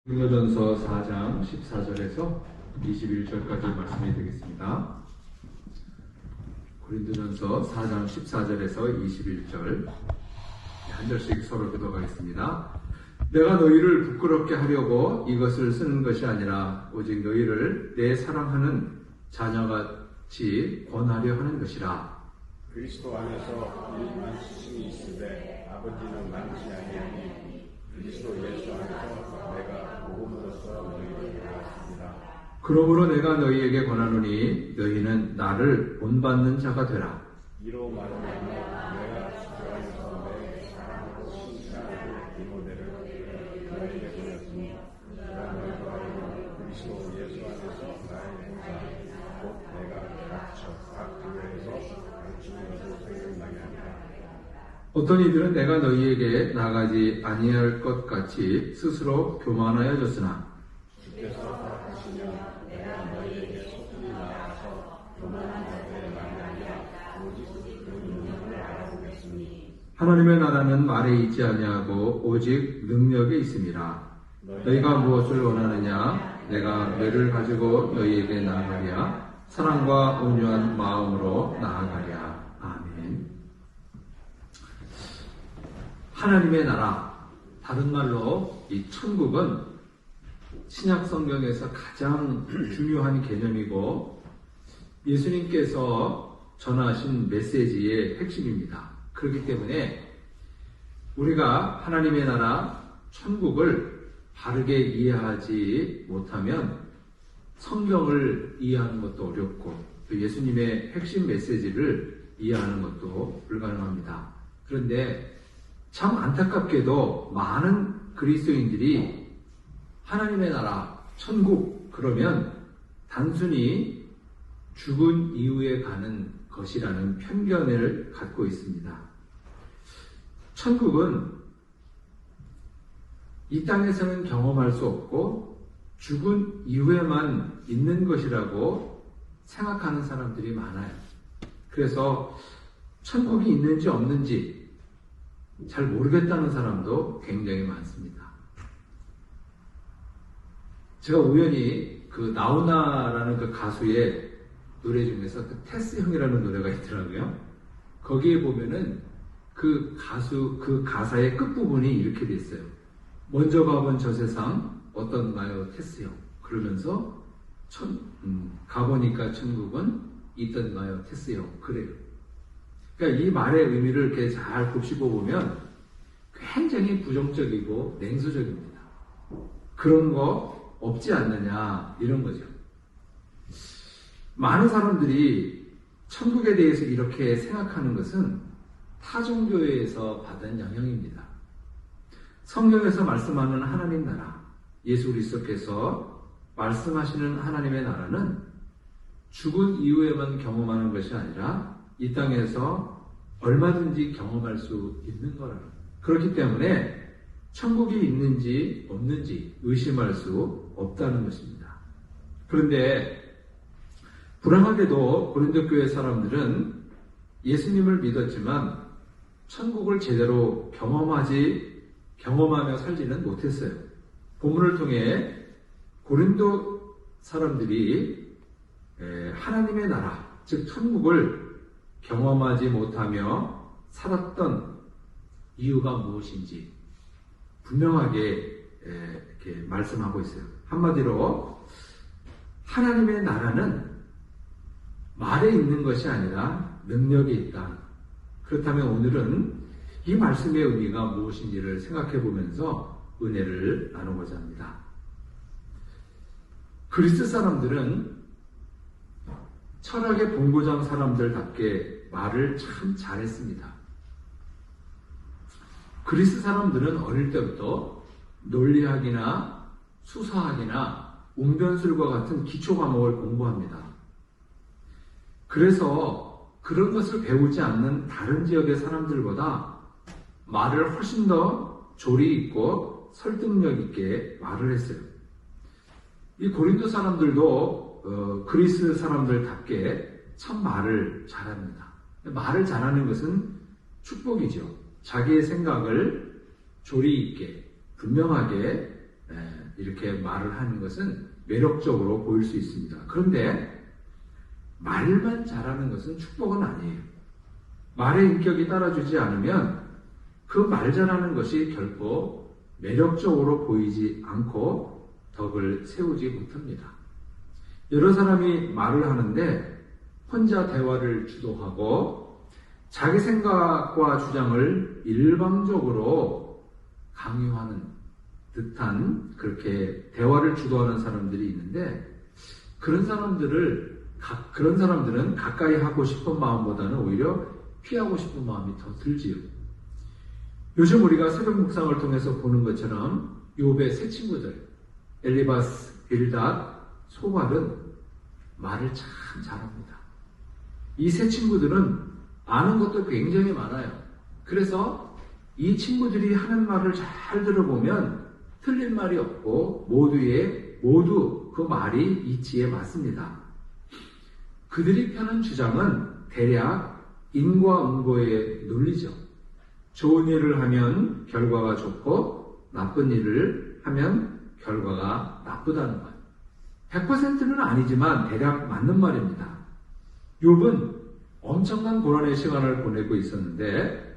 고린도전서 4장 14절에서 21절까지 말씀이 되겠습니다. 고린도전서 4장 14절에서 21절 한 절씩 서로 교독하겠습니다. 내가 너희를 부끄럽게 하려고 이것을 쓰는 것이 아니라 오직 너희를 내 사랑하는 자녀같이 권하려 하는 것이라. 그리스도 안에서 우리만 수심이 있으되 아버지는 많지 아니하니 그리스도 예수 안에서 내가 복음으로써 너희를 알았습니다. 그러므로 내가 너희에게 권하노니 너희는 나를 본받는 자가 되라. 이로 말하면 내가 주주 안에서 내 사랑하고 신실하고 디모데를 너희에게 보냈으니 그가 너희가 알고 그리스도 예수 안에서 나의 행사 곧 내가 각 교회에서 가르치는 것을 생각나게 하니라. 어떤 이들은 내가 너희에게 나가지 아니할 것 같이 스스로 교만하여졌으나 주께서 허락하시면 내가 너희에게 소풀이 나아가서 교만한 자들의 말이 아니라 오직 그 능력을 알아보겠으니 하나님의 나라는 말에 있지 아니하고 오직 능력에 있음이라. 너희가 무엇을 원하느냐? 내가 너희를 가지고 너희에게 나아가랴. 사랑과 온유한 마음으로 나아가랴. 아멘. 하나님의 나라, 다른 말로 이 천국은 신약 성경에서 가장 중요한 개념이고 예수님께서 전하신 메시지의 핵심입니다. 그렇기 때문에 우리가 하나님의 나라, 천국을 바르게 이해하지 못하면 성경을 이해하는 것도 어렵고 또 예수님의 핵심 메시지를 이해하는 것도 불가능합니다. 그런데 참 안타깝게도 많은 그리스도인들이 하나님의 나라, 천국 그러면 단순히 죽은 이후에 가는 것이라는 편견을 갖고 있습니다. 천국은 이 땅에서는 경험할 수 없고 죽은 이후에만 있는 것이라고 생각하는 사람들이 많아요. 그래서 천국이 있는지 없는지 잘 모르겠다는 사람도 굉장히 많습니다. 제가 우연히 그 나훈아라는 그 가수의 노래 중에서 그 테스 형이라는 노래가 있더라고요. 거기에 보면은 그 가사의 끝부분이 이렇게 돼 있어요. 먼저 가본 저 세상 어떤가요, 테스 형? 그러면서 가보니까 천국은 있던가요, 테스 형? 그래요. 그러니까 이 말의 의미를 이렇게 잘 곱씹어 보면 굉장히 부정적이고 냉소적입니다. 그런 거 없지 않느냐 이런 거죠. 많은 사람들이 천국에 대해서 이렇게 생각하는 것은 타종교회에서 받은 영향입니다. 성경에서 말씀하는 하나님 나라, 예수 그리스도께서 말씀하시는 하나님의 나라는 죽은 이후에만 경험하는 것이 아니라 이 땅에서 얼마든지 경험할 수 있는 거라는 거예요. 그렇기 때문에 천국이 있는지 없는지 의심할 수 없다는 것입니다. 그런데 불행하게도 고린도 교회 사람들은 예수님을 믿었지만 천국을 제대로 경험하며 살지는 못했어요. 본문을 통해 고린도 사람들이 하나님의 나라, 즉 천국을 경험하지 못하며 살았던 이유가 무엇인지 분명하게 이렇게 말씀하고 있어요. 한마디로 하나님의 나라는 말에 있는 것이 아니라 능력에 있다. 그렇다면 오늘은 이 말씀의 의미가 무엇인지를 생각해 보면서 은혜를 나누고자 합니다. 그리스 사람들은 철학의 본고장 사람들답게 말을 참 잘했습니다. 그리스 사람들은 어릴 때부터 논리학이나 수사학이나 웅변술과 같은 기초 과목을 공부합니다. 그래서 그런 것을 배우지 않는 다른 지역의 사람들보다 말을 훨씬 더 조리 있고 설득력 있게 말을 했어요. 이 고린도 사람들도 그리스 사람들답게 참 말을 잘합니다. 말을 잘하는 것은 축복이죠. 자기의 생각을 조리 있게 분명하게 이렇게 말을 하는 것은 매력적으로 보일 수 있습니다. 그런데 말만 잘하는 것은 축복은 아니에요. 말의 인격이 따라주지 않으면 그 말 잘하는 것이 결코 매력적으로 보이지 않고 덕을 세우지 못합니다. 여러 사람이 말을 하는데 혼자 대화를 주도하고 자기 생각과 주장을 일방적으로 강요하는 듯한 그렇게 대화를 주도하는 사람들이 있는데 그런 사람들은 가까이 하고 싶은 마음보다는 오히려 피하고 싶은 마음이 더 들지요. 요즘 우리가 새벽 묵상을 통해서 보는 것처럼 욥의 세 친구들 엘리바스, 빌닷, 소발은 말을 참 잘합니다. 이 세 친구들은 아는 것도 굉장히 많아요. 그래서 이 친구들이 하는 말을 잘 들어보면 틀린 말이 없고 모두 그 말이 이치에 맞습니다. 그들이 펴는 주장은 대략 인과응보의 논리죠. 좋은 일을 하면 결과가 좋고 나쁜 일을 하면 결과가 나쁘다는 것. 100%는 아니지만 대략 맞는 말입니다. 욥은 엄청난 고난의 시간을 보내고 있었는데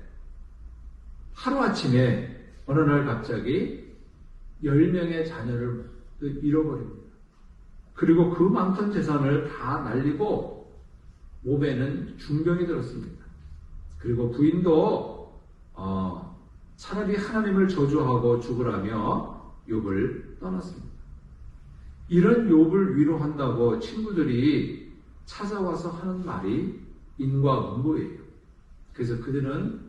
하루아침에 어느 날 갑자기 10명의 자녀를 잃어버립니다. 그리고 그 많던 재산을 다 날리고 몸에는 중병이 들었습니다. 그리고 부인도 차라리 하나님을 저주하고 죽으라며 욥을 떠났습니다. 이런 욥을 위로한다고 친구들이 찾아와서 하는 말이 인과응보예요. 그래서 그들은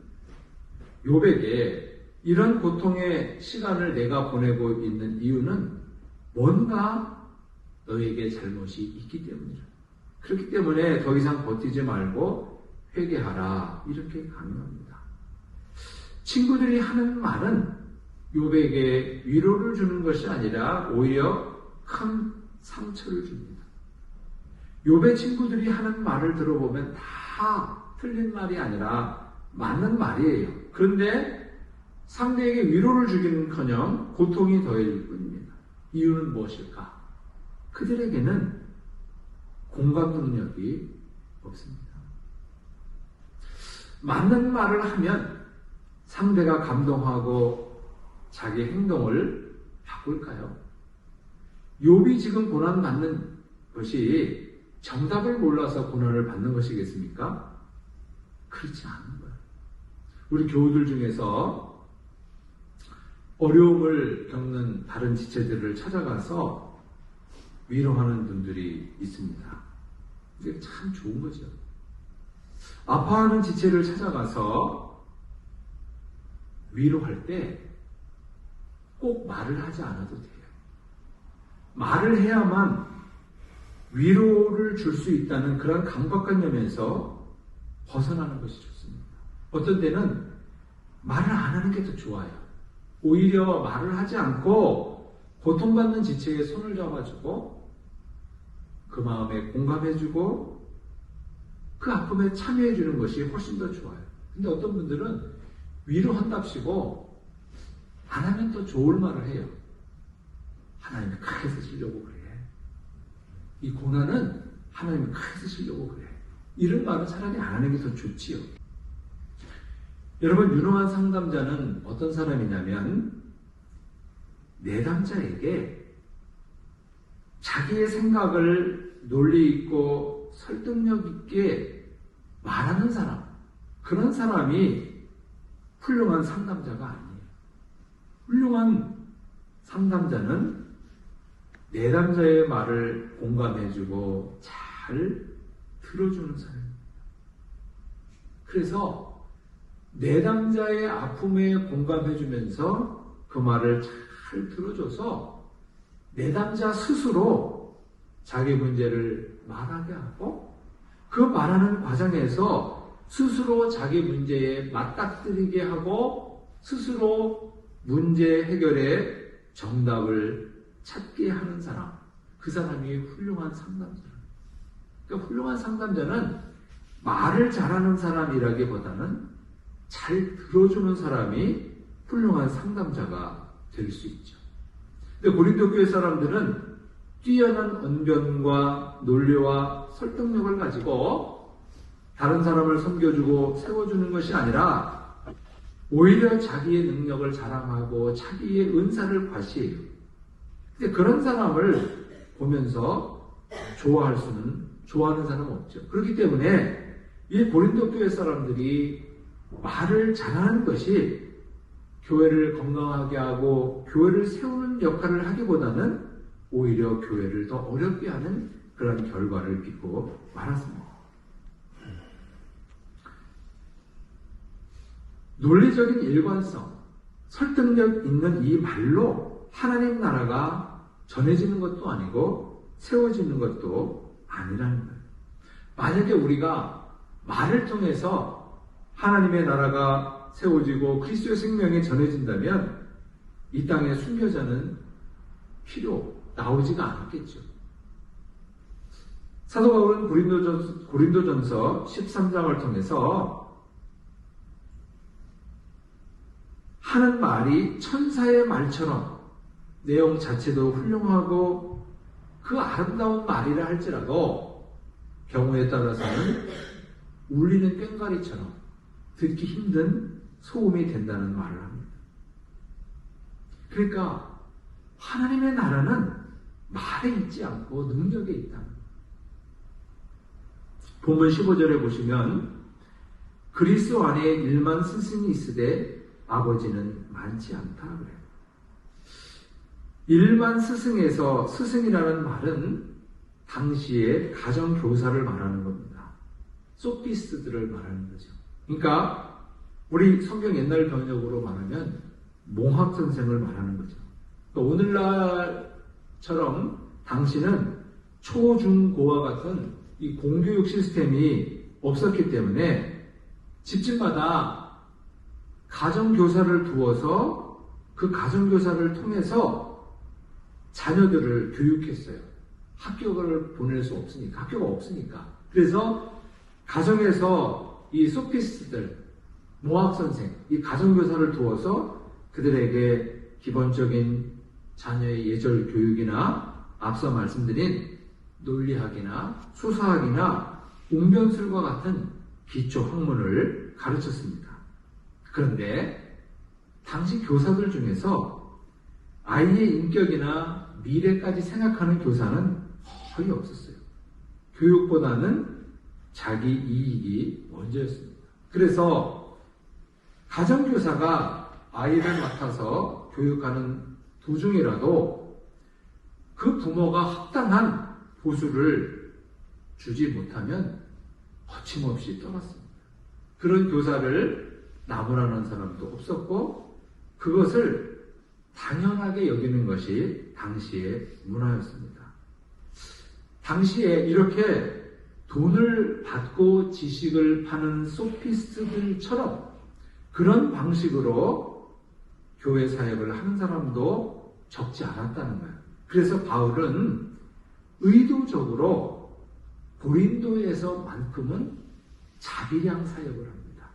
욥에게 이런 고통의 시간을 내가 보내고 있는 이유는 뭔가 너에게 잘못이 있기 때문이다. 그렇기 때문에 더 이상 버티지 말고 회개하라 이렇게 강요합니다. 친구들이 하는 말은 욥에게 위로를 주는 것이 아니라 오히려 큰 상처를 줍니다. 욥의 친구들이 하는 말을 들어보면 다 틀린 말이 아니라 맞는 말이에요. 그런데 상대에게 위로를 주기는커녕 고통이 더해질 뿐입니다. 이유는 무엇일까? 그들에게는 공감 능력이 없습니다. 맞는 말을 하면 상대가 감동하고 자기 행동을 바꿀까요? 욥이 지금 고난받는 것이 정답을 몰라서 고난을 받는 것이겠습니까? 그렇지 않은 거예요. 우리 교우들 중에서 어려움을 겪는 다른 지체들을 찾아가서 위로하는 분들이 있습니다. 이게 참 좋은 거죠. 아파하는 지체를 찾아가서 위로할 때 꼭 말을 하지 않아도 돼요. 말을 해야만 위로를 줄 수 있다는 그런 강박관념에서 벗어나는 것이 좋습니다. 어떤 때는 말을 안 하는 게 더 좋아요. 오히려 말을 하지 않고 고통받는 지체의 손을 잡아주고 그 마음에 공감해주고 그 아픔에 참여해주는 것이 훨씬 더 좋아요. 근데 어떤 분들은 위로한답시고 안 하면 더 좋을 말을 해요. 하나님이 크게 쓰시려고 그래. 이 고난은 하나님이 크게 쓰시려고 그래. 이런 말은 차라리 안 하는 게 더 좋지요. 여러분, 유능한 상담자는 어떤 사람이냐면 내담자에게 자기의 생각을 논리 있고 설득력 있게 말하는 사람, 그런 사람이 훌륭한 상담자가 아니에요. 훌륭한 상담자는 내담자의 말을 공감해주고 잘 들어주는 사람입니다. 그래서 내담자의 아픔에 공감해주면서 그 말을 잘 들어줘서 내담자 스스로 자기 문제를 말하게 하고 그 말하는 과정에서 스스로 자기 문제에 맞닥뜨리게 하고 스스로 문제 해결의 정답을 찾게 하는 사람, 그 사람이 훌륭한 상담자입니다. 그러니까 훌륭한 상담자는 말을 잘하는 사람이라기보다는 잘 들어주는 사람이 훌륭한 상담자가 될 수 있죠. 근데 고린도 교회 사람들은 뛰어난 언변과 논리와 설득력을 가지고 다른 사람을 섬겨주고 세워주는 것이 아니라 오히려 자기의 능력을 자랑하고 자기의 은사를 과시해요. 근데 그런 사람을 보면서 좋아하는 사람은 없죠. 그렇기 때문에 이 고린도 교회 사람들이 말을 잘하는 것이 교회를 건강하게 하고 교회를 세우는 역할을 하기보다는 오히려 교회를 더 어렵게 하는 그런 결과를 빚고 말았습니다. 논리적인 일관성, 설득력 있는 이 말로 하나님 나라가 전해지는 것도 아니고 세워지는 것도 아니라는 거예요. 만약에 우리가 말을 통해서 하나님의 나라가 세워지고 그리스도의 생명이 전해진다면 이 땅에 순교자는 나오지가 않았겠죠. 사도 바울은 고린도전서 13장을 통해서 하는 말이 천사의 말처럼 내용 자체도 훌륭하고 그 아름다운 말이라 할지라도 경우에 따라서는 울리는 꽹과리처럼 듣기 힘든 소음이 된다는 말을 합니다. 그러니까 하나님의 나라는 말에 있지 않고 능력에 있다. 본문 15절에 보시면 그리스도 안에 일만 스승이 있으되 아버지는 많지 않다 그래요. 일만 스승에서 스승이라는 말은 당시에 가정교사를 말하는 겁니다. 소피스트들을 말하는 거죠. 그러니까 우리 성경 옛날 번역으로 말하면 몽학선생을 말하는 거죠. 오늘날처럼 당시는 초, 중, 고와 같은 이 공교육 시스템이 없었기 때문에 집집마다 가정교사를 두어서 그 가정교사를 통해서 자녀들을 교육했어요. 학교를 보낼 수 없으니까, 학교가 없으니까. 그래서 가정에서 이 소피스트들, 모학선생, 이 가정교사를 두어서 그들에게 기본적인 자녀의 예절 교육이나 앞서 말씀드린 논리학이나 수사학이나 웅변술과 같은 기초 학문을 가르쳤습니다. 그런데 당시 교사들 중에서 아이의 인격이나 미래까지 생각하는 교사는 거의 없었어요. 교육보다는 자기 이익이 먼저였습니다. 그래서 가정교사가 아이를 맡아서 교육하는 도중이라도 그 부모가 합당한 보수를 주지 못하면 거침없이 떠났습니다. 그런 교사를 나무라는 사람도 없었고 그것을 당연하게 여기는 것이 당시의 문화였습니다. 당시에 이렇게 돈을 받고 지식을 파는 소피스트들처럼 그런 방식으로 교회 사역을 하는 사람도 적지 않았다는 거예요. 그래서 바울은 의도적으로 고린도에서만큼은 자비량 사역을 합니다.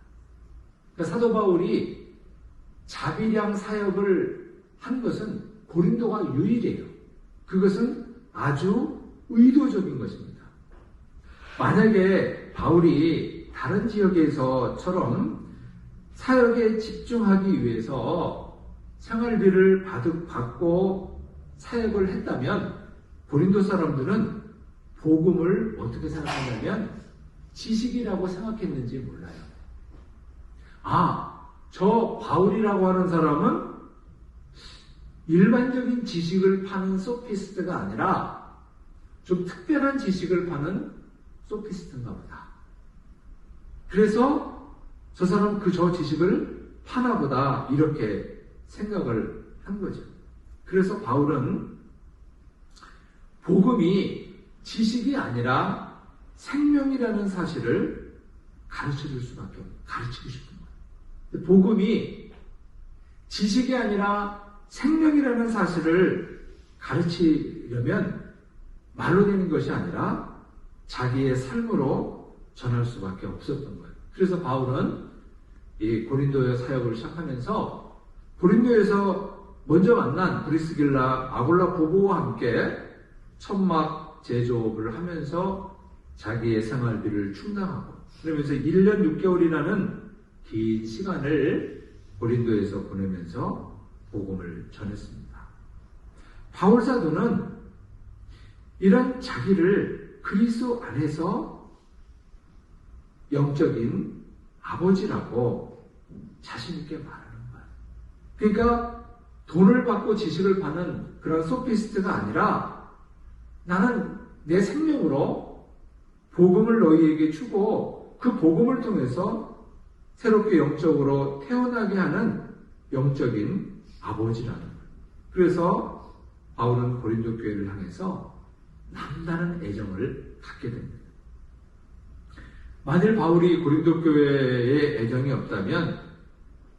그러니까 사도 바울이 자비량 사역을 한 것은 고린도가 유일해요. 그것은 아주 의도적인 것입니다. 만약에 바울이 다른 지역에서처럼 사역에 집중하기 위해서 생활비를 받고 사역을 했다면 고린도 사람들은 복음을 어떻게 생각하냐면 지식이라고 생각했는지 몰라요. 저 바울이라고 하는 사람은 일반적인 지식을 파는 소피스트가 아니라 좀 특별한 지식을 파는 소피스트인가 보다. 그래서 저 사람 저 지식을 파나 보다 이렇게 생각을 한 거죠. 그래서 바울은 복음이 지식이 아니라 생명이라는 사실을 가르치고 싶은 거예요. 복음이 지식이 아니라 생명이라는 사실을 가르치려면 말로 되는 것이 아니라 자기의 삶으로 전할 수밖에 없었던 거예요. 그래서 바울은 이 고린도의 사역을 시작하면서 고린도에서 먼저 만난 브리스길라 아굴라 부부와 함께 천막 제조업을 하면서 자기의 생활비를 충당하고, 그러면서 1년 6개월이라는 긴 시간을 고린도에서 보내면서 복음을 전했습니다. 바울 사도는 이런 자기를 그리스도 안에서 영적인 아버지라고 자신 있게 말하는 거예요. 그러니까 돈을 받고 지식을 받는 그런 소피스트가 아니라, 나는 내 생명으로 복음을 너희에게 주고 그 복음을 통해서 새롭게 영적으로 태어나게 하는 영적인 아버지라는 거예요. 그래서 바울은 고린도 교회를 향해서 남다른 애정을 갖게 됩니다. 만일 바울이 고린도 교회에 애정이 없다면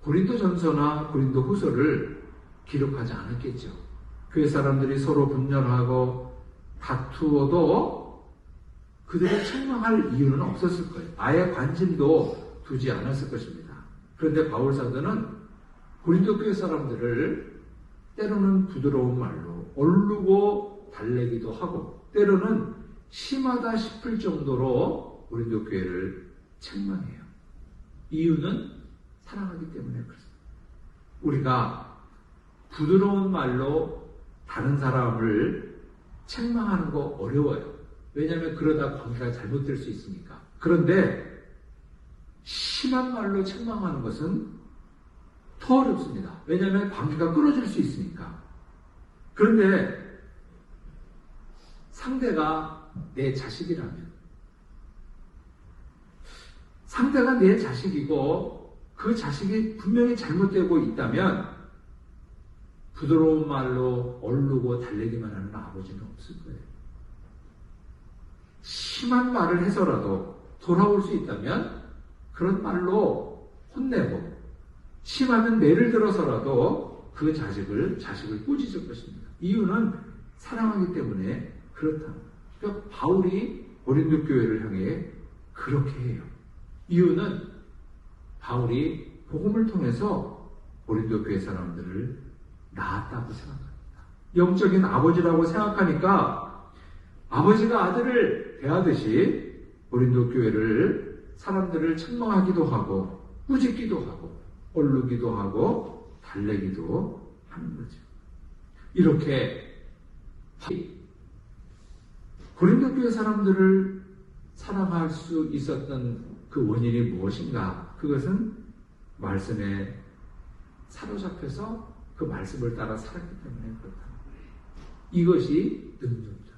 고린도 전서나 고린도 후서를 기록하지 않았겠죠. 교회 사람들이 서로 분열하고 다투어도 그들을 책망할 이유는 없었을 거예요. 아예 관심도 두지 않았을 것입니다. 그런데 바울 사도는 고린도 교회 사람들을 때로는 부드러운 말로 얼르고 달래기도 하고, 때로는 심하다 싶을 정도로 고린도 교회를 책망해요. 이유는 사랑하기 때문에 그렇습니다. 우리가 부드러운 말로 다른 사람을 책망하는 거 어려워요. 왜냐하면 그러다 관계가 잘못될 수 있으니까. 그런데 심한 말로 책망하는 것은 더 어렵습니다. 왜냐하면 관계가 끊어질 수 있으니까. 그런데 상대가 내 자식이라면, 상대가 내 자식이고 그 자식이 분명히 잘못되고 있다면 부드러운 말로 얼르고 달래기만 하는 아버지는 없을 거예요. 심한 말을 해서라도 돌아올 수 있다면 그런 말로 혼내고, 심하면 매를 들어서라도 그 자식을 꾸짖을 것입니다. 이유는 사랑하기 때문에 그렇다. 그러니까 바울이 고린도 교회를 향해 그렇게 해요. 이유는 바울이 복음을 통해서 고린도 교회 사람들을 낳았다고 생각합니다. 영적인 아버지라고 생각하니까 아버지가 아들을 대하듯이 고린도 교회를 사람들을 책망하기도 하고 꾸짖기도 하고 얼르기도 하고 달래기도 하는 거죠. 이렇게 고린도 교회 사람들을 사랑할 수 있었던 그 원인이 무엇인가? 그것은 말씀에 사로잡혀서 그 말씀을 따라 살았기 때문에 그렇다. 이것이 능력이다.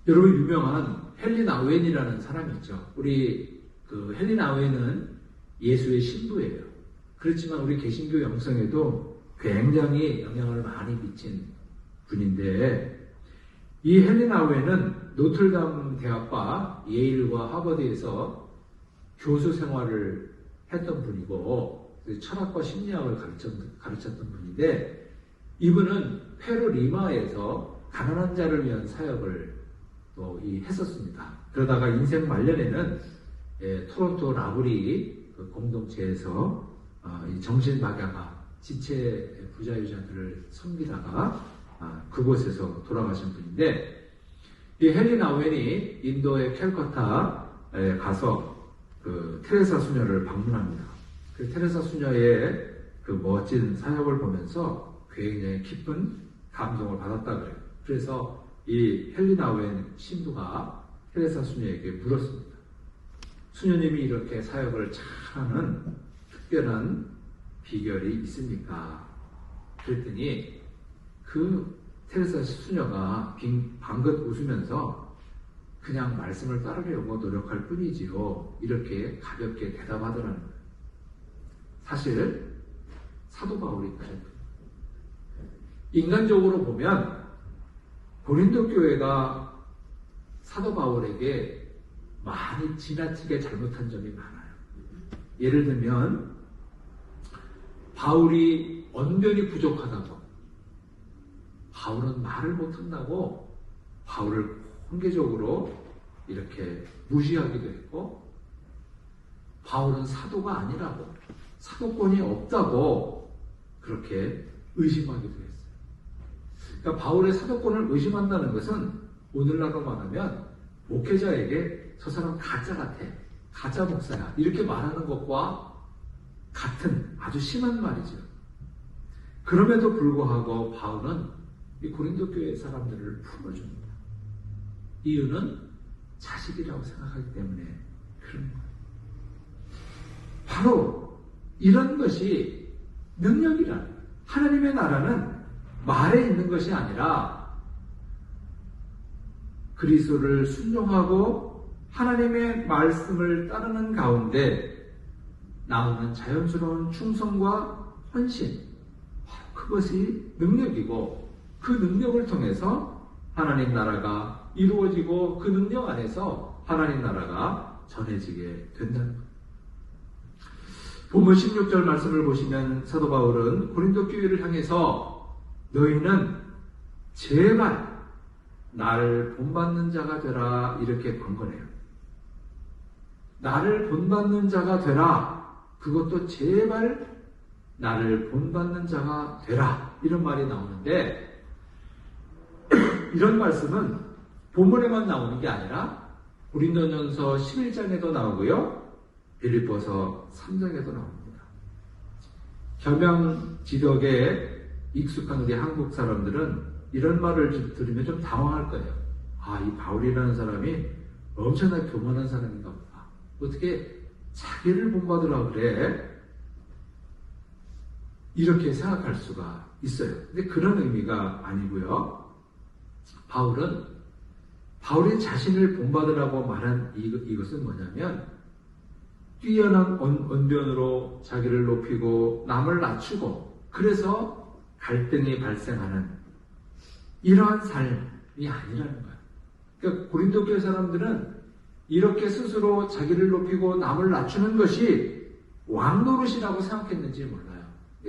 여러분, 유명한 헨리 나우엔이라는 사람이 있죠. 우리 헨리 나우엔은 예수의 신부예요. 그렇지만 우리 개신교 영성에도 굉장히 영향을 많이 미친 분인데, 이 헨리 나우엔은 노틀담 대학과 예일과 하버드에서 교수 생활을 했던 분이고 철학과 심리학을 가르쳤던 분인데, 이분은 페루 리마에서 가난한 자를 위한 사역을 또 했었습니다. 그러다가 인생 말년에는 토론토 라브리 공동체에서 정신박약아 지체 부자유자들을 섬기다가 그곳에서 돌아가신 분인데, 이 헨리 나우엔이 인도의 캘커타에 가서 그 테레사 수녀를 방문합니다. 그 테레사 수녀의 그 멋진 사역을 보면서 굉장히 깊은 감동을 받았다 그래요. 그래서 이 헨리 나우엔 신부가 테레사 수녀에게 물었습니다. 수녀님이 이렇게 사역을 잘하는 특별한 비결이 있습니까? 그랬더니 그 테레사 수녀가 방긋 웃으면서 그냥 말씀을 따르려고 노력할 뿐이지요, 이렇게 가볍게 대답하더라는 거예요. 사실 사도 바울이 그랬거든요. 인간적으로 보면 고린도 교회가 사도 바울에게 많이 지나치게 잘못한 점이 많아요. 예를 들면 바울이 언변이 부족하다고, 바울은 말을 못한다고 바울을 공개적으로 이렇게 무시하기도 했고, 바울은 사도가 아니라고, 사도권이 없다고 그렇게 의심하기도 했어요. 그러니까 바울의 사도권을 의심한다는 것은 오늘날로 말하면 목회자에게 저 사람 가짜 같아, 가짜 목사야 이렇게 말하는 것과 같은 아주 심한 말이죠. 그럼에도 불구하고 바울은 이 고린도 교회 사람들을 품어줍니다. 이유는 자식이라고 생각하기 때문에 그런 거예요. 바로 이런 것이 능력이라는 거예요. 하나님의 나라는 말에 있는 것이 아니라 그리스도를 순종하고 하나님의 말씀을 따르는 가운데 나오는 자연스러운 충성과 헌신, 그것이 능력이고 그 능력을 통해서 하나님 나라가 이루어지고 그 능력 안에서 하나님 나라가 전해지게 된다는 것. 본문 16절 말씀을 보시면 사도 바울은 고린도 교회를 향해서 너희는 제발 나를 본받는 자가 되라 이렇게 권고해요. 나를 본받는 자가 되라. 그것도 제발 나를 본받는 자가 되라. 이런 말이 나오는데 이런 말씀은 본문에만 나오는 게 아니라 고린도전서 11장에도 나오고요. 빌립보서 3장에도 나옵니다. 겸양지덕에 익숙한 우리 한국 사람들은 이런 말을 들으면 좀 당황할 거예요. 아, 이 바울이라는 사람이 엄청나게 교만한 사람인가 보다. 어떻게 자기를 본받으라 그래? 이렇게 생각할 수가 있어요. 근데 그런 의미가 아니고요. 바울이 자신을 본받으라고 말한 이것은 뭐냐면 뛰어난 언변으로 자기를 높이고 남을 낮추고 그래서 갈등이 발생하는 이러한 삶이 아니라는 거예요. 그러니까 고린도 교회 사람들은 이렇게 스스로 자기를 높이고 남을 낮추는 것이 왕노릇이라고 생각했는지 몰라요.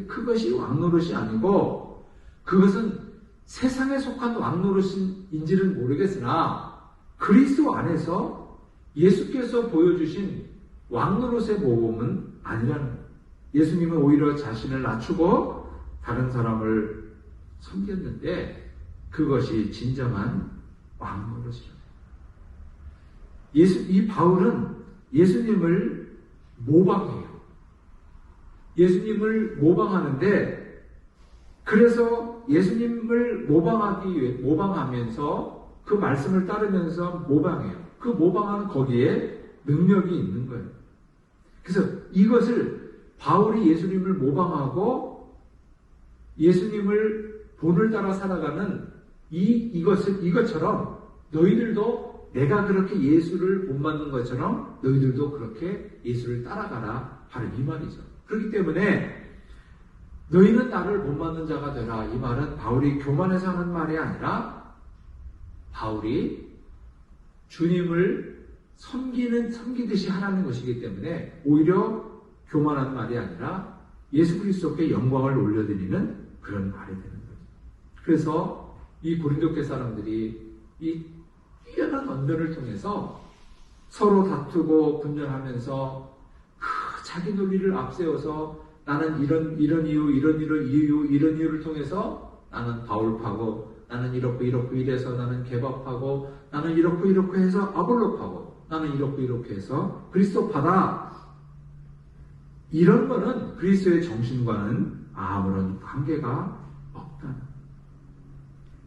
그것이 왕노릇이 아니고 그것은 세상에 속한 왕노릇인지는 모르겠으나 그리스도 안에서 예수께서 보여주신 왕노릇의 모범은 아니라는 거예요. 예수님은 오히려 자신을 낮추고 다른 사람을 섬겼는데 그것이 진정한 왕노릇이라고. 이 바울은 예수님을 모방해요. 예수님을 모방하는데 그래서 예수님을 모방하면서 그 말씀을 따르면서 모방해요. 그 모방하는 거기에 능력이 있는 거예요. 그래서 이것을 바울이 예수님을 모방하고 예수님을 본을 따라 살아가는 이것처럼 너희들도 내가 그렇게 예수를 본받는 것처럼 너희들도 그렇게 예수를 따라가라. 바로 이 말이죠. 그렇기 때문에 너희는 나를 본받는 자가 되라. 이 말은 바울이 교만해서 하는 말이 아니라 바울이 주님을 섬기듯이 하라는 것이기 때문에 오히려 교만한 말이 아니라 예수 그리스도께 영광을 올려드리는 그런 말이 되는 거죠. 그래서 이 고린도 교회 사람들이 이 뛰어난 언변을 통해서 서로 다투고 분열하면서 자기 논리를 앞세워서 나는 이런 이유를 통해서 나는 바울파고 나는 이렇고 이래서 나는 개밥하고 나는 이렇고 해서 아볼로파고 나는 이렇게 해서 그리스도파다. 이런 거는 그리스도의 정신과는 아무런 관계가 없다.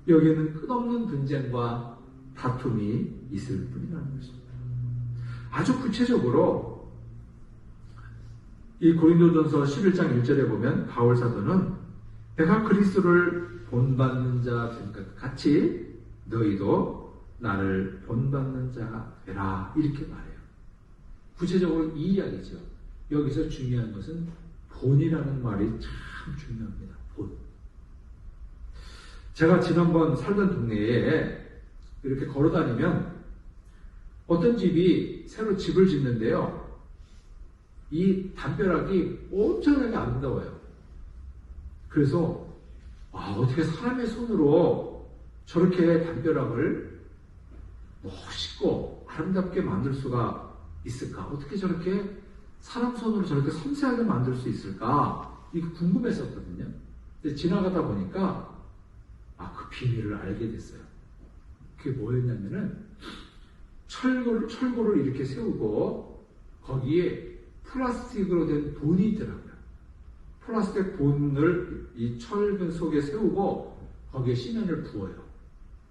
여기에는 끝없는 분쟁과 다툼이 있을 뿐이라는 것입니다. 아주 구체적으로 이 고린도전서 11장 1절에 보면 바울 사도는 내가 그리스도를 본받는 자 된 것 같이 너희도 나를 본받는 자가 되라 이렇게 말해요. 구체적으로 이 이야기죠. 여기서 중요한 것은 본이라는 말이 참 중요합니다. 본. 제가 지난번 살던 동네에 이렇게 걸어다니면 어떤 집이 새로 집을 짓는데요. 이 담벼락이 엄청나게 아름다워요. 그래서 어떻게 사람의 손으로 저렇게 담벼락을 멋있고 아름답게 만들 수가 있을까? 어떻게 저렇게 사람 손으로 저렇게 섬세하게 만들 수 있을까? 이게 궁금했었거든요. 근데 지나가다 보니까 그 비밀을 알게 됐어요. 그게 뭐였냐면은 철골을 이렇게 세우고 거기에 플라스틱으로 된 본이 있더라고요. 플라스틱 본을 이 철근 속에 세우고 거기에 시멘을 부어요.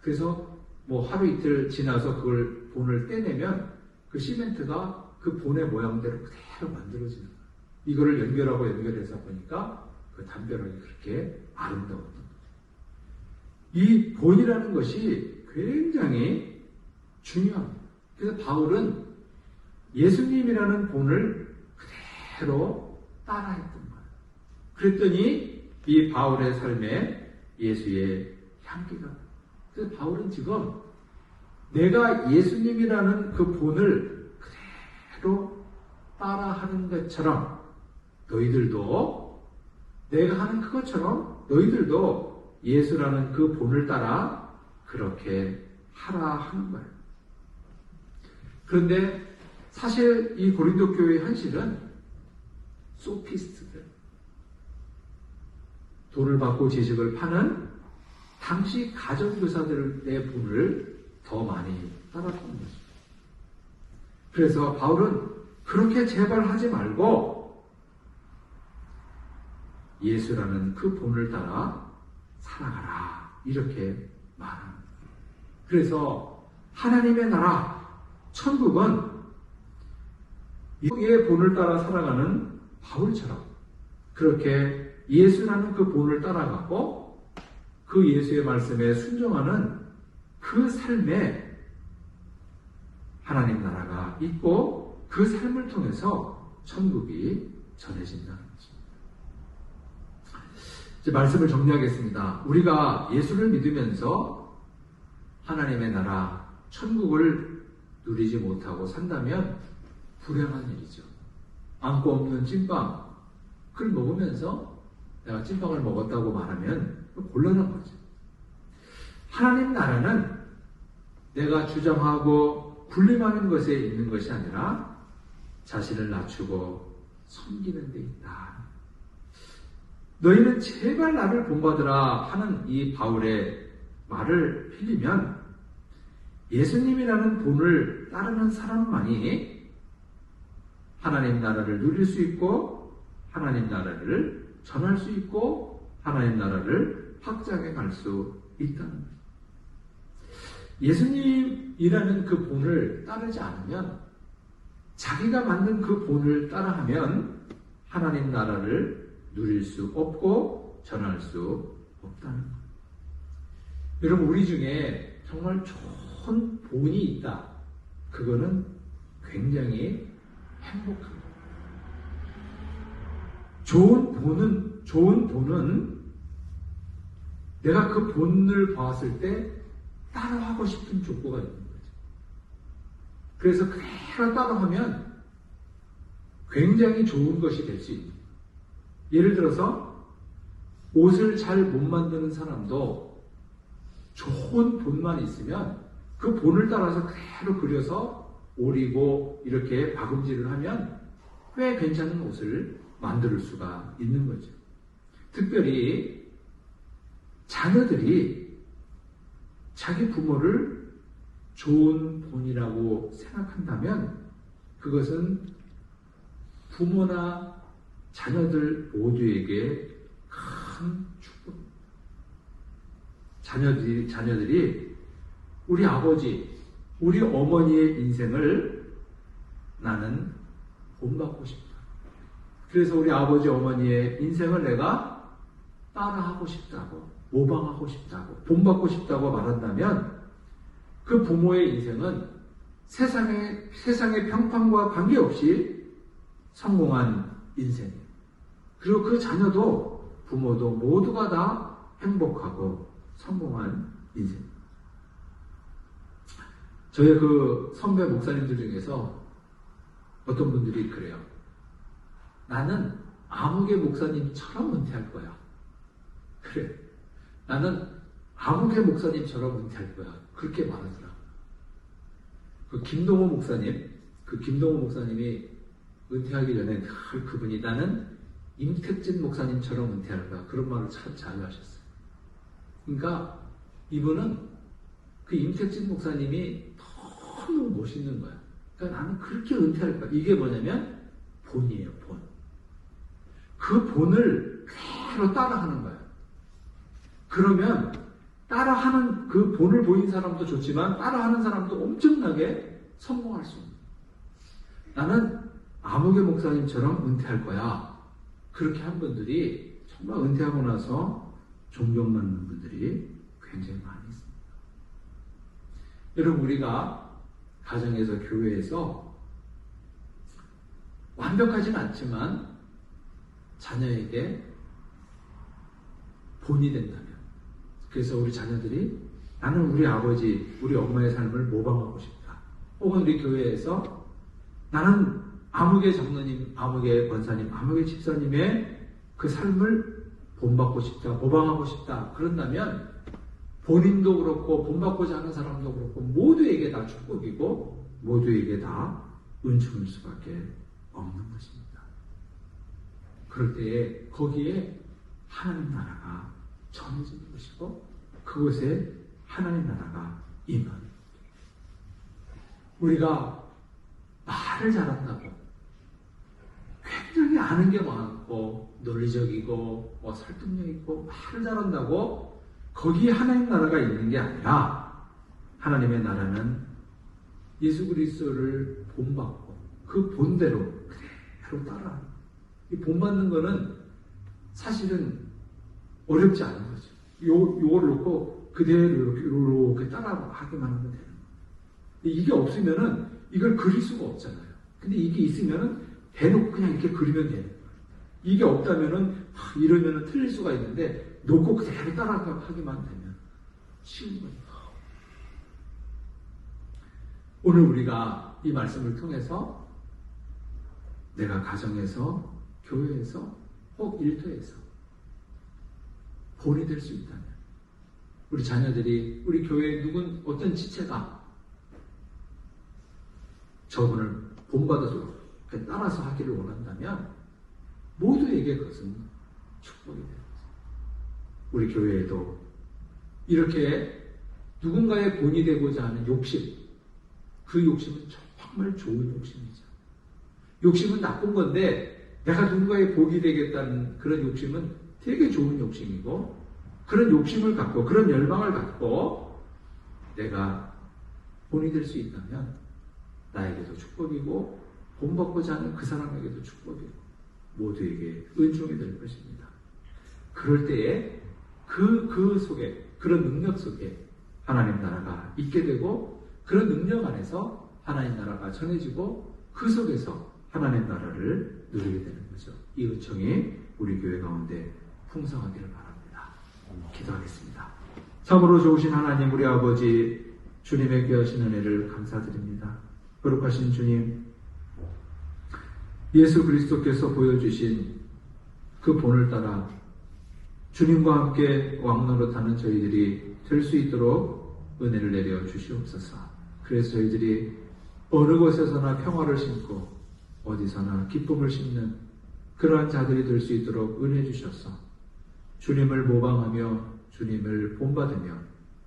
그래서 뭐 하루 이틀 지나서 그걸 본을 떼내면 그 시멘트가 그 본의 모양대로 그대로 만들어지는 거예요. 이거를 연결해서 보니까 그 담벼락이 그렇게 아름다웠던 거죠. 이 본이라는 것이 굉장히 중요합니다. 그래서 바울은 예수님이라는 본을 그대로 따라했던 거예요. 그랬더니 이 바울의 삶에 예수의 향기가. 그래서 바울은 지금 내가 예수님이라는 그 본을 그대로 따라하는 것처럼 너희들도 내가 하는 그것처럼 너희들도 예수라는 그 본을 따라 그렇게 하라 하는 거예요. 그런데 사실 이 고린도 교회의 현실은 소피스트들, 돈을 받고 지식을 파는 당시 가정교사들의 본을 더 많이 따랐던 것입니다. 그래서 바울은 그렇게 제발 하지 말고 예수라는 그 본을 따라 살아가라 이렇게 말합니다. 그래서 하나님의 나라, 천국은 이의 본을 따라 살아가는 바울처럼 그렇게 예수라는 그 본을 따라가고 그 예수의 말씀에 순종하는 그 삶에 하나님 나라가 있고 그 삶을 통해서 천국이 전해진다는 것입니다. 이제 말씀을 정리하겠습니다. 우리가 예수를 믿으면서 하나님의 나라, 천국을 누리지 못하고 산다면 불행한 일이죠. 안고 없는 찐빵, 그걸 먹으면서 내가 찐빵을 먹었다고 말하면 곤란한 거죠. 하나님 나라는 내가 주장하고 군림하는 것에 있는 것이 아니라 자신을 낮추고 섬기는 데 있다. 너희는 제발 나를 본받으라 하는 이 바울의 말을 빌리면 예수님이라는 본을 따르는 사람만이 하나님 나라를 누릴 수 있고 하나님 나라를 전할 수 있고 하나님 나라를 확장해 갈 수 있다는 거예요. 예수님이라는 그 본을 따르지 않으면 자기가 만든 그 본을 따라하면 하나님 나라를 누릴 수 없고 전할 수 없다는 거예요. 여러분 우리 중에 정말 좋은 본이 있다. 그거는 굉장히 행복합니다. 좋은 본은 내가 그 본을 봤을 때 따라하고 싶은 족보가 있는 거죠. 그래서 그대로 따라하면 굉장히 좋은 것이 될 수 있는 거예요. 예를 들어서 옷을 잘 못 만드는 사람도 좋은 본만 있으면 그 본을 따라서 그대로 그려서 오리고 이렇게 박음질을 하면 꽤 괜찮은 옷을 만들 수가 있는 거죠. 특별히 자녀들이 자기 부모를 좋은 본이라고 생각한다면 그것은 부모나 자녀들 모두에게 큰 축복입니다. 자녀들이 우리 아버지, 우리 어머니의 인생을 나는 본받고 싶다. 그래서 우리 아버지, 어머니의 인생을 내가 따라하고 싶다고, 모방하고 싶다고, 본받고 싶다고 말한다면 그 부모의 인생은 세상의 평판과 관계없이 성공한 인생이에요. 그리고 그 자녀도 부모도 모두가 다 행복하고 성공한 인생입니다. 저의 그 선배 목사님들 중에서 어떤 분들이 그래요. 나는 아무개 목사님처럼 은퇴할 거야. 그래. 나는 아무개 목사님처럼 은퇴할 거야. 그렇게 말하더라. 그 김동호 목사님이 은퇴하기 전에 늘 그분이 나는 임택진 목사님처럼 은퇴할 거야. 그런 말을 참 자주 하셨어요. 그러니까 이분은 그 임택진 목사님이 너무 멋있는 거야. 그러니까 나는 그렇게 은퇴할 거야. 이게 뭐냐면 본이에요, 본. 그 본을 그대로 따라하는 거야. 그러면 따라하는 그 본을 보인 사람도 좋지만 따라하는 사람도 엄청나게 성공할 수 있는 거야. 나는 아무개 목사님처럼 은퇴할 거야. 그렇게 한 분들이 정말 은퇴하고 나서 존경받는 분들이 굉장히 많이 있습니다. 여러분, 우리가 가정에서, 교회에서 완벽하진 않지만 자녀에게 본이 된다면, 그래서 우리 자녀들이 나는 우리 아버지, 우리 엄마의 삶을 모방하고 싶다. 혹은 우리 교회에서 나는 아무개 장로님, 아무개 권사님, 아무개 집사님의 그 삶을 본받고 싶다, 모방하고 싶다. 그런다면 본인도 그렇고 본받고자 하는 사람도 그렇고 모두에게 다 축복이고 모두에게 다 은총일 수밖에 없는 것입니다. 그럴 때에 거기에 하나님 나라가 전해지는 것이고 그곳에 하나님 나라가 임하는 것입니다. 우리가 말을 잘한다고 굉장히 아는 게 많고 논리적이고 설득력 있고 말을 잘한다고 거기에 하나님 나라가 있는 게 아니라 하나님의 나라는 예수 그리스도를 본받고 그 본대로 그대로 따라하는 거예요. 이 본받는 거는 사실은 어렵지 않은 거죠. 요걸 놓고 그대로 이렇게 따라하기만 하면 되는 거예요. 이게 없으면은 이걸 그릴 수가 없잖아요. 근데 이게 있으면은 대놓고 그냥 이렇게 그리면 되는 거예요. 이게 없다면은 이러면은 틀릴 수가 있는데 놓고 그대로 따라하기만 되면 쉬운 거예요. 오늘 우리가 이 말씀을 통해서 내가 가정에서, 교회에서, 혹 일터에서 본이 될 수 있다면 우리 자녀들이 우리 교회에 누군 어떤 지체가 저분을 본받아서 따라서 하기를 원한다면 모두에게 그것은 축복이 되는 거죠. 우리 교회에도 이렇게 누군가의 본이 되고자 하는 욕심, 그 욕심은 정말 좋은 욕심이죠. 욕심은 나쁜 건데 내가 누군가의 복이 되겠다는 그런 욕심은 되게 좋은 욕심이고 그런 욕심을 갖고 그런 열망을 갖고 내가 본이 될 수 있다면 나에게도 축복이고 본받고자 하는 그 사람에게도 축복이고 모두에게 은총이 될 것입니다. 그럴 때에 그 속에 그런 능력 속에 하나님 나라가 있게 되고 그런 능력 안에서 하나님 나라가 전해지고 그 속에서 하나님 나라를 누리게 되는 거죠. 이 은총이 우리 교회 가운데 풍성하기를 바랍니다. 기도하겠습니다. 참으로 좋으신 하나님 우리 아버지 주님의 귀하신 은혜를 감사드립니다. 거룩하신 주님, 예수 그리스도께서 보여주신 그 본을 따라 주님과 함께 왕노릇하는 저희들이 될 수 있도록 은혜를 내려 주시옵소서. 그래서 저희들이 어느 곳에서나 평화를 심고 어디서나 기쁨을 심는 그러한 자들이 될 수 있도록 은혜 주셔서 주님을 모방하며 주님을 본받으며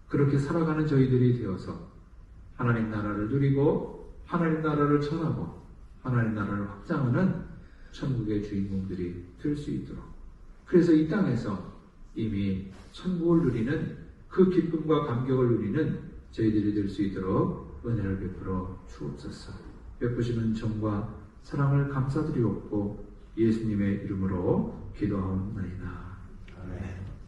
그렇게 살아가는 저희들이 되어서 하나님 나라를 누리고 하나님 나라를 전하고 하나님 나라를 확장하는 천국의 주인공들이 될 수 있도록 그래서 이 땅에서 이미 천국을 누리는 그 기쁨과 감격을 누리는 저희들이 될 수 있도록 은혜를 베풀어 주옵소서. 베푸시는 정과 사랑을 감사드리옵고 예수님의 이름으로 기도하옵나이다. 아멘.